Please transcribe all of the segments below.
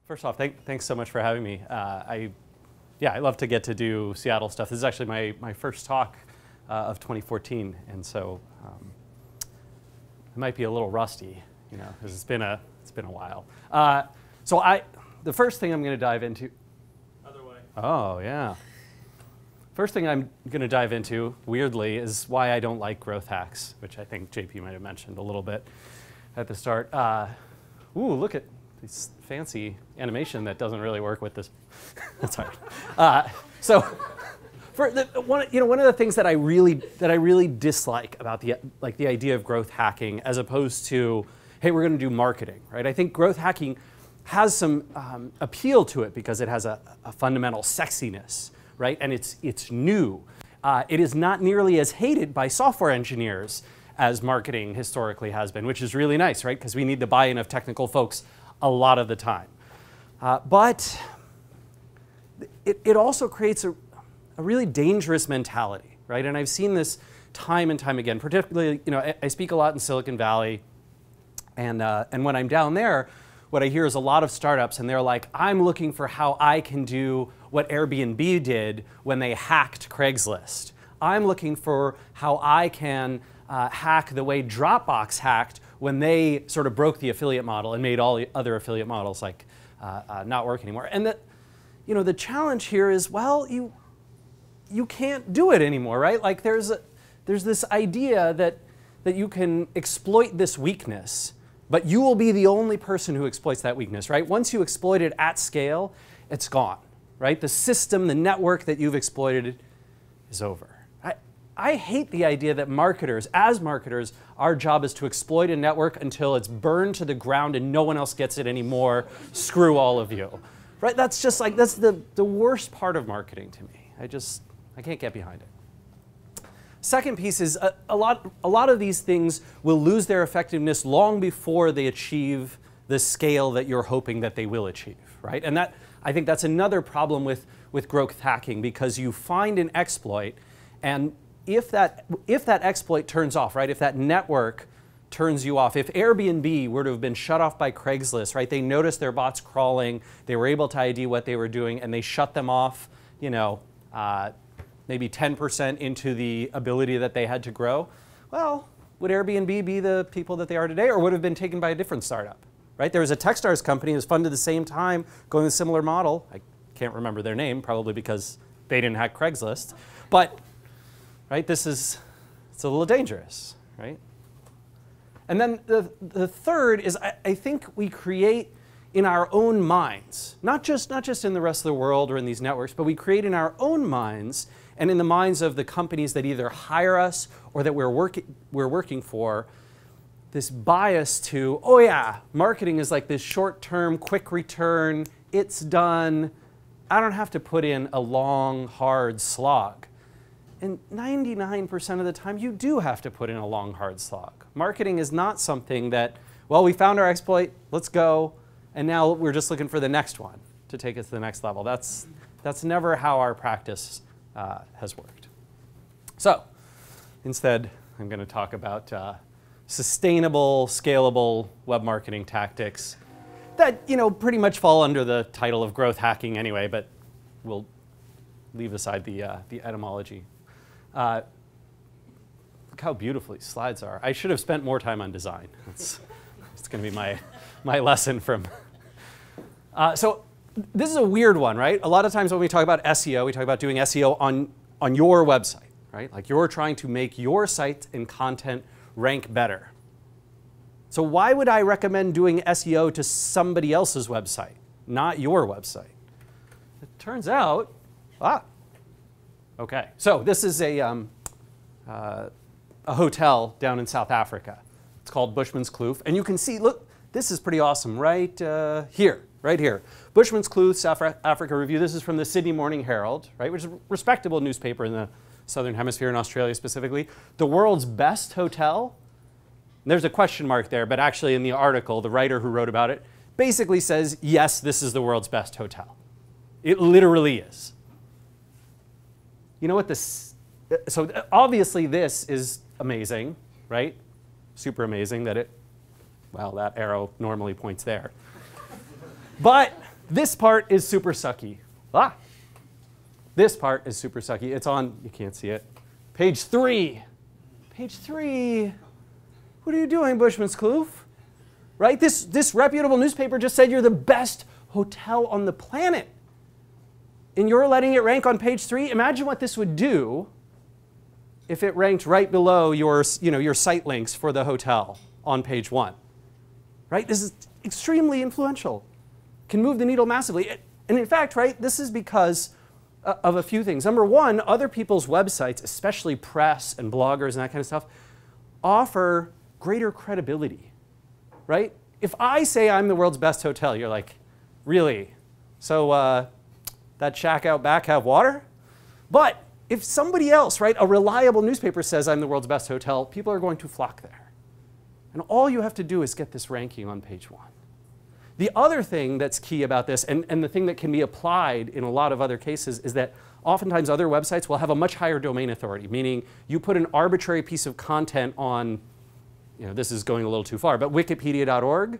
First off, thanks so much for having me. I love to get to do Seattle stuff. This is actually my first talk of 2014, and so it might be a little rusty, because it's been a while. The first thing I'm going to dive into. Other way. Oh yeah. First thing I'm going to dive into, weirdly, is why I don't like growth hacks, which I think JP might have mentioned a little bit at the start. Ooh, look at this fancy animation that doesn't really work with this. That's hard. One of the things that I really dislike about the idea of growth hacking, as opposed to, hey, we're going to do marketing, right? I think growth hacking has some appeal to it because it has a fundamental sexiness, right? And it's new. It is not nearly as hated by software engineers as marketing historically has been, which is really nice, right? Because we need the buy-in of technical folks a lot of the time. But it also creates a really dangerous mentality, right? And I've seen this time and time again, particularly, I speak a lot in Silicon Valley, and when I'm down there, what I hear is a lot of startups, and they're like, I'm looking for how I can do what Airbnb did when they hacked Craigslist. I'm looking for how I can hack the way Dropbox hacked when they sort of broke the affiliate model and made all the other affiliate models not work anymore. And the challenge here is, well, you can't do it anymore, right? Like there's this idea that you can exploit this weakness, but you will be the only person who exploits that weakness, right? Once you exploit it at scale, it's gone, right? The system, the network that you've exploited is over. I hate the idea that as marketers, our job is to exploit a network until it's burned to the ground and no one else gets it anymore. Screw all of you, right? That's just that's the worst part of marketing to me. I can't get behind it. Second piece is a lot of these things will lose their effectiveness long before they achieve the scale that you're hoping that they will achieve, right? And I think that's another problem with growth hacking, because you find an exploit, and if that exploit turns off, right? If that network turns you off, if Airbnb were to have been shut off by Craigslist, right? They noticed their bots crawling, they were able to ID what they were doing, and they shut them off, maybe 10% into the ability that they had to grow. Well, would Airbnb be the people that they are today, or would have been taken by a different startup, right? There was a Techstars company that was funded at the same time, going a similar model. I can't remember their name, probably because they didn't hack Craigslist, but. Right, it's a little dangerous, right? And then the third is I think we create in our own minds, not just in the rest of the world or in these networks, but we create in our own minds and in the minds of the companies that either hire us or that we're working for, this bias to, oh yeah, marketing is like this short-term, quick return, it's done, I don't have to put in a long, hard slog. And 99% of the time, you do have to put in a long, hard slog. Marketing is not something that, well, we found our exploit, let's go, and now we're just looking for the next one to take us to the next level. That's never how our practice has worked. So instead, I'm going to talk about sustainable, scalable web marketing tactics that pretty much fall under the title of growth hacking anyway, but we'll leave aside the etymology. Look how beautiful these slides are. I should have spent more time on design. It's going to be my lesson from. So this is a weird one, right? A lot of times when we talk about SEO, we talk about doing SEO on your website, right? Like you're trying to make your site and content rank better. So why would I recommend doing SEO to somebody else's website, not your website? It turns out, okay, so this is a hotel down in South Africa. It's called Bushman's Kloof, and you can see, look, this is pretty awesome right here. Bushman's Kloof, South Africa Review. This is from the Sydney Morning Herald, right, which is a respectable newspaper in the Southern Hemisphere in Australia specifically. The world's best hotel. There's a question mark there, but actually in the article, the writer who wrote about it basically says, yes, this is the world's best hotel. It literally is. You know what this, so obviously this is amazing, right? Super amazing that that arrow normally points there. But This part is super sucky. Ah! This part is super sucky. It's on, you can't see it, page 3. Page 3. What are you doing, Bushman's Kloof? Right? This reputable newspaper just said you're the best hotel on the planet. And you're letting it rank on page 3? Imagine what this would do if it ranked right below your site links for the hotel on page 1. Right? This is extremely influential. Can move the needle massively. And in fact, right, this is because of a few things. Number one, other people's websites, especially press and bloggers and that kind of stuff, offer greater credibility, right? If I say I'm the world's best hotel, you're like, really? So that shack out back have water? But if somebody else, right, a reliable newspaper says I'm the world's best hotel, people are going to flock there. And all you have to do is get this ranking on page 1. The other thing that's key about this, and the thing that can be applied in a lot of other cases, is that oftentimes other websites will have a much higher domain authority, meaning you put an arbitrary piece of content on, this is going a little too far, but wikipedia.org,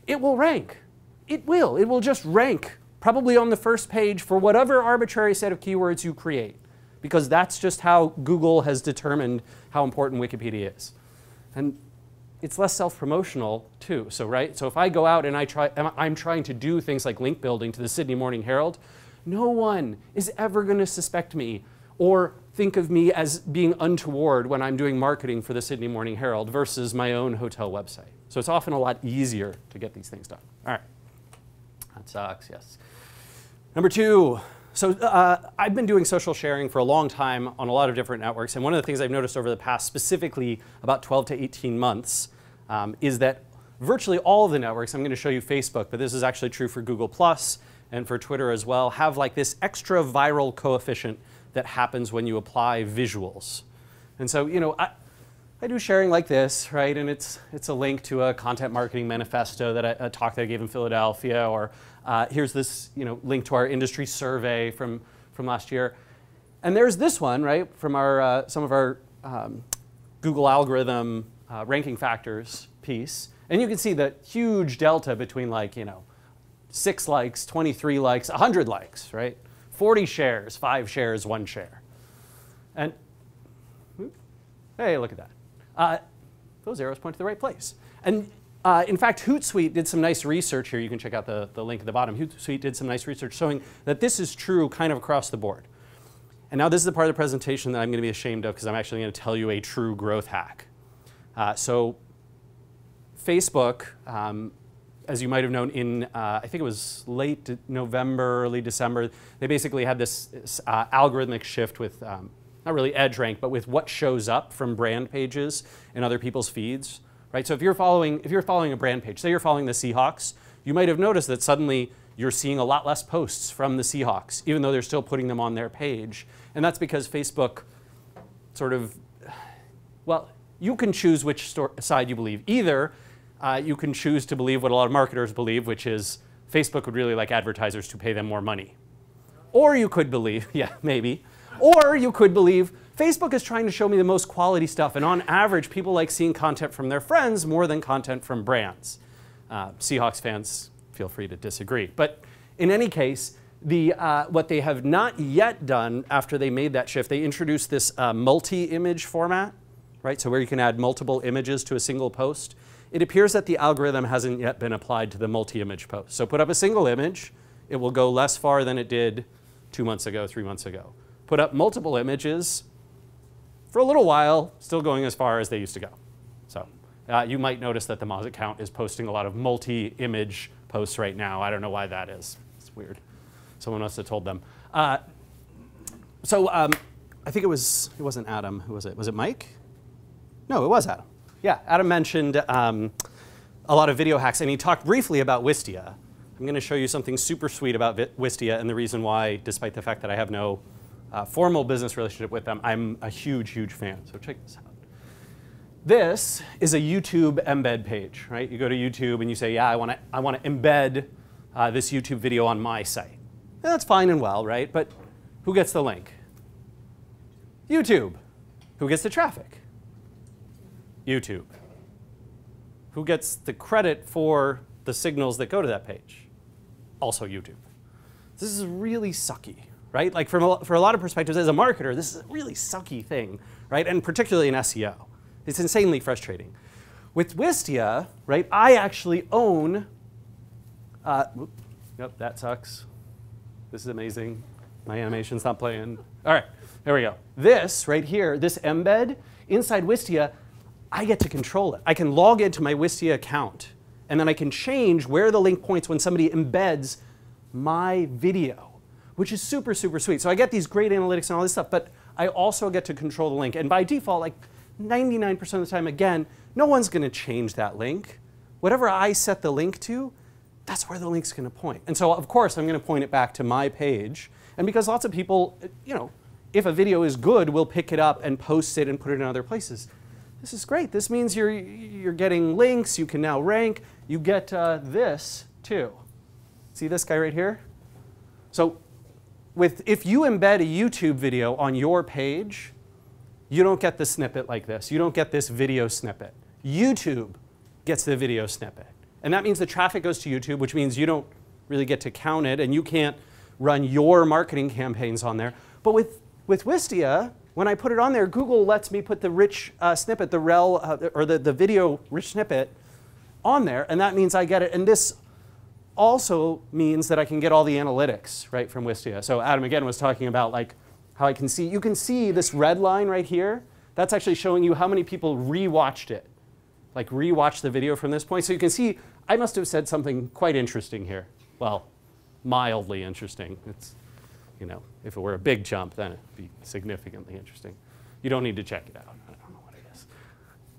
it will rank. It will just rank probably on the first page for whatever arbitrary set of keywords you create, because that's just how Google has determined how important Wikipedia is. And it's less self-promotional too. So if I go out and I'm trying to do things like link building to the Sydney Morning Herald, no one is ever going to suspect me or think of me as being untoward when I'm doing marketing for the Sydney Morning Herald versus my own hotel website. So it's often a lot easier to get these things done. All right, that sucks, yes. Number 2. So I've been doing social sharing for a long time on a lot of different networks, and one of the things I've noticed over the past specifically about 12 to 18 months is that virtually all of the networks, I'm going to show you Facebook, but this is actually true for Google Plus and for Twitter as well, have like this extra viral coefficient that happens when you apply visuals. And so, I do sharing like this, right? And it's a link to a content marketing manifesto a talk that I gave in Philadelphia, or here's this link to our industry survey from last year. And there's this one, right, from some of our Google algorithm ranking factors piece. And you can see the huge delta between 6 likes, 23 likes, 100 likes, right? 40 shares, 5 shares, 1 share. And hey, look at that. Those arrows point to the right place. And in fact, Hootsuite did some nice research here. You can check out the link at the bottom. Hootsuite did some nice research showing that this is true kind of across the board. And now this is the part of the presentation that I'm going to be ashamed of because I'm actually going to tell you a true growth hack. So Facebook, as you might have known in, I think it was late November, early December, they basically had this algorithmic shift with, not really edge rank, but with what shows up from brand pages in other people's feeds. Right? So if you're following a brand page, say you're following the Seahawks, you might have noticed that suddenly you're seeing a lot less posts from the Seahawks, even though they're still putting them on their page. And that's because Facebook you can choose which side you believe. Either you can choose to believe what a lot of marketers believe, which is Facebook would really like advertisers to pay them more money. Or you could believe, yeah, maybe, or you could believe Facebook is trying to show me the most quality stuff, and on average, people like seeing content from their friends more than content from brands. Seahawks fans, feel free to disagree. But in any case, what they have not yet done after they made that shift, they introduced this multi-image format, right? So where you can add multiple images to a single post. It appears that the algorithm hasn't yet been applied to the multi-image post. So put up a single image, it will go less far than it did 2 months ago, 3 months ago. Put up multiple images, for a little while, still going as far as they used to go. So you might notice that the Moz account is posting a lot of multi-image posts right now. I don't know why that is. It's weird. Someone must have told them. I think it wasn't Adam. Who was it? Was it Mike? No, it was Adam. Yeah, Adam mentioned a lot of video hacks, and he talked briefly about Wistia. I'm going to show you something super sweet about Wistia and the reason why, despite the fact that I have no formal business relationship with them, I'm a huge, huge fan. So check this out. This is a YouTube embed page, right? You go to YouTube and you say, yeah, I want to embed this YouTube video on my site. And that's fine and well, right? But who gets the link? YouTube. Who gets the traffic? YouTube. Who gets the credit for the signals that go to that page? also YouTube. This is really sucky, right? Like for a lot of perspectives, as a marketer, this is a really sucky thing, right? And particularly in SEO. It's insanely frustrating. With Wistia, right, I actually own, yep, that sucks. This is amazing. My animation's not playing. All right, there we go. This right here, this embed inside Wistia, I get to control it. I can log into my Wistia account, and then I can change where the link points when somebody embeds my video, which is super, super sweet. So I get these great analytics and all this stuff, but I also get to control the link. And by default, like 99% of the time, again, no one's going to change that link. Whatever I set the link to, that's where the link's going to point. And so, of course, I'm going to point it back to my page. And because lots of people, you know, if a video is good, will pick it up and post it and put it in other places. This is great. This means you're getting links. You can now rank. You get this, too. See this guy right here? So if you embed a YouTube video on your page, you don't get the snippet like this. You don't get this video snippet. YouTube gets the video snippet. And that means the traffic goes to YouTube, which means you don't really get to count it, and you can't run your marketing campaigns on there. But with Wistia, when I put it on there, Google lets me put the rich snippet, the rel, or the video rich snippet on there, and that means I get it. And this also means that I can get all the analytics, right, from Wistia. So Adam, again, was talking about like how I can see, you can see this red line right here. That's actually showing you how many people rewatched it, like rewatched the video from this point. So you can see I must have said something quite interesting here. Well, mildly interesting. It's, you know, if it were a big jump, then it'd be significantly interesting. You don't need to check it out. I don't know what it is.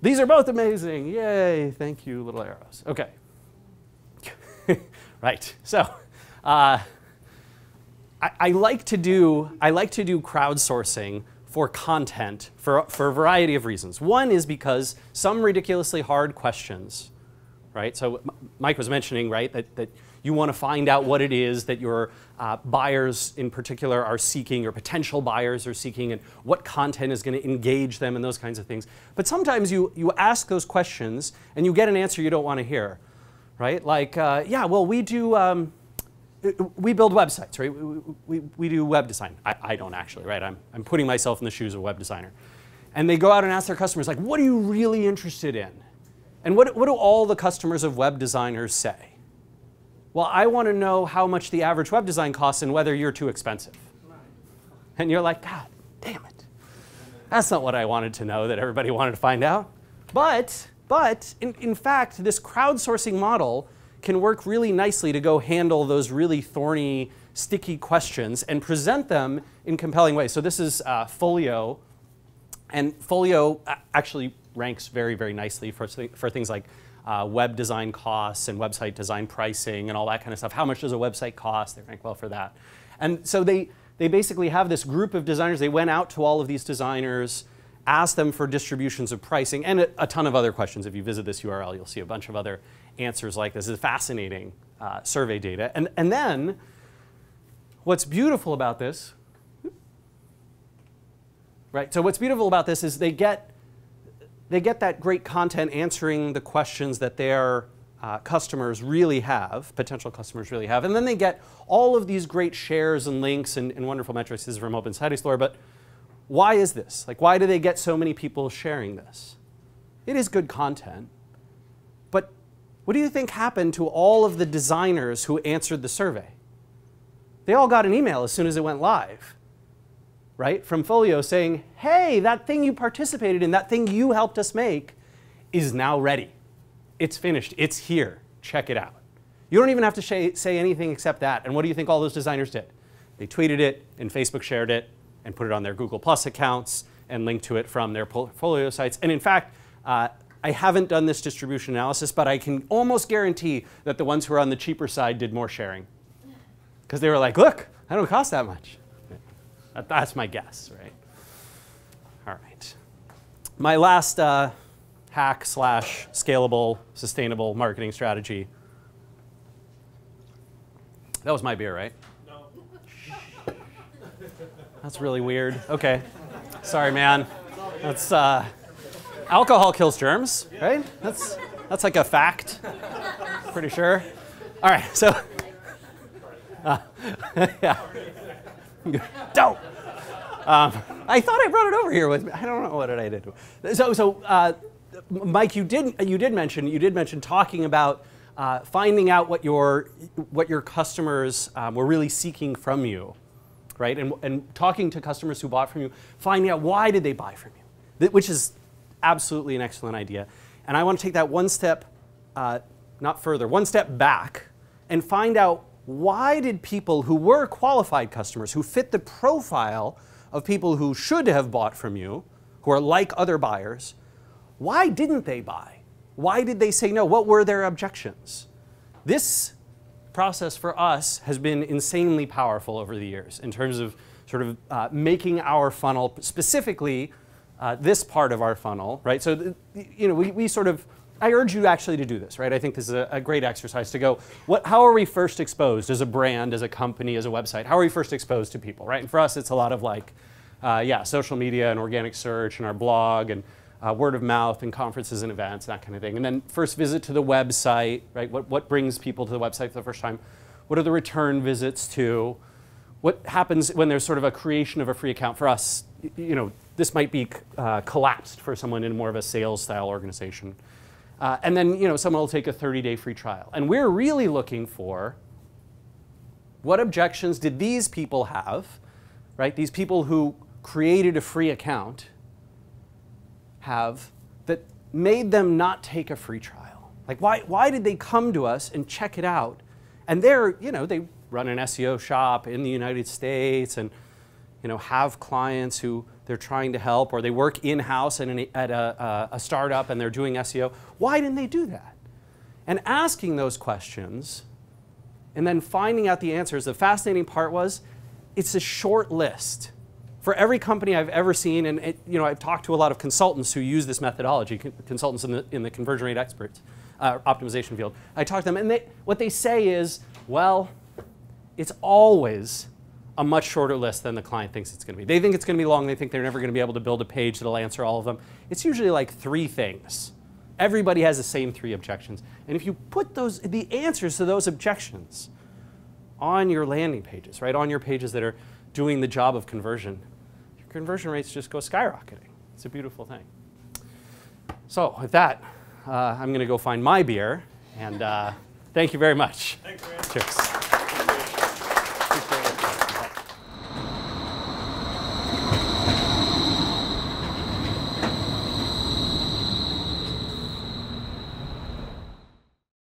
These are both amazing. Yay, thank you, little arrows. Okay. Right. So I like to do crowdsourcing for content for a variety of reasons. One is because some ridiculously hard questions, right? So Mike was mentioning, right, that you want to find out what it is that your buyers in particular are seeking, or potential buyers are seeking, and what content is going to engage them and those kinds of things. But sometimes you ask those questions and you get an answer you don't want to hear. Right? Like, yeah, well, we do, we build websites, right? We do web design. I don't actually, right? I'm putting myself in the shoes of a web designer. And they go out and ask their customers, like, what are you really interested in? And what do all the customers of web designers say? Well, I want to know how much the average web design costs and whether you're too expensive. And you're like, God damn it. That's not what I wanted to know that everybody wanted to find out. But in fact, this crowdsourcing model can work really nicely to go handle those really thorny, sticky questions and present them in compelling ways. So this is Folio, and Folio actually ranks very, very nicely for things like web design costs and website design pricing and all that kind of stuff. How much does a website cost? They rank well for that. And so they basically have this group of designers. They went out to all of these designers, ask them for distributions of pricing, and a ton of other questions. If you visit this URL, you'll see a bunch of other answers like this. It's fascinating survey data. And then what's beautiful about this, right? So what's beautiful about this is they get that great content answering the questions that their customers really have, potential customers really have, and then they get all of these great shares and links and wonderful metrics. This is from Open Site Explorer, but why is this? Like, why do they get so many people sharing this? It is good content, but what do you think happened to all of the designers who answered the survey? They all got an email as soon as it went live, right? From Folio saying, hey, that thing you participated in, that thing you helped us make is now ready. It's finished. It's here. Check it out. You don't even have to say anything except that. And what do you think all those designers did? They tweeted it, and Facebook shared it, and put it on their Google Plus accounts, and linked to it from their portfolio sites. And in fact, I haven't done this distribution analysis, but I can almost guarantee that the ones who are on the cheaper side did more sharing. Because they were like, look, I don't cost that much. That's my guess, right? All right. My last hack / scalable, sustainable marketing strategy. That was my beer, right? No. That's really weird. Okay. Sorry, man. That's alcohol kills germs, right? That's like a fact. Pretty sure. All right. So Yeah. Don't. I thought I brought it over here with me. I don't know what did I do. So Mike, you did mention talking about finding out what your customers were really seeking from you, right? And talking to customers who bought from you, finding out why did they buy from you, which is absolutely an excellent idea. And I want to take that one step, not further, one step back, and find out why did people who were qualified customers, who fit the profile of people who should have bought from you, who are like other buyers, why didn't they buy? Why did they say no? What were their objections? This process for us has been insanely powerful over the years in terms of sort of making our funnel, specifically this part of our funnel, right? So, we sort of, I urge you actually to do this, right? I think this is a great exercise to go, how are we first exposed as a brand, as a company, as a website? How are we first exposed to people, right? And for us, it's a lot of like, social media and organic search and our blog and word of mouth and conferences and events, that kind of thing. And then first visit to the website, right? What brings people to the website for the first time? What are the return visits to? What happens when there's sort of a creation of a free account? For us, this might be collapsed for someone in more of a sales style organization. And then, someone will take a 30-day free trial. And we're really looking for what objections did these people have, right? These people who created a free account have that made them not take a free trial. Like, why did they come to us and check it out? And they run an SEO shop in the United States and, have clients who they're trying to help, or they work in-house at a startup and they're doing SEO. Why didn't they do that? And asking those questions and then finding out the answers, the fascinating part was it's a short list. For every company I've ever seen, and I've talked to a lot of consultants who use this methodology, consultants in the conversion rate experts, optimization field. I talk to them, and what they say is, well, it's always a much shorter list than the client thinks it's going to be. They think it's going to be long. They think they're never going to be able to build a page that'll answer all of them. It's usually like 3 things. Everybody has the same 3 objections. And if you put the answers to those objections on your landing pages, right, on your pages that are doing the job of conversion, your conversion rates just go skyrocketing. It's a beautiful thing. So with that, I'm going to go find my beer. And thank you very much. Thanks, man. Cheers.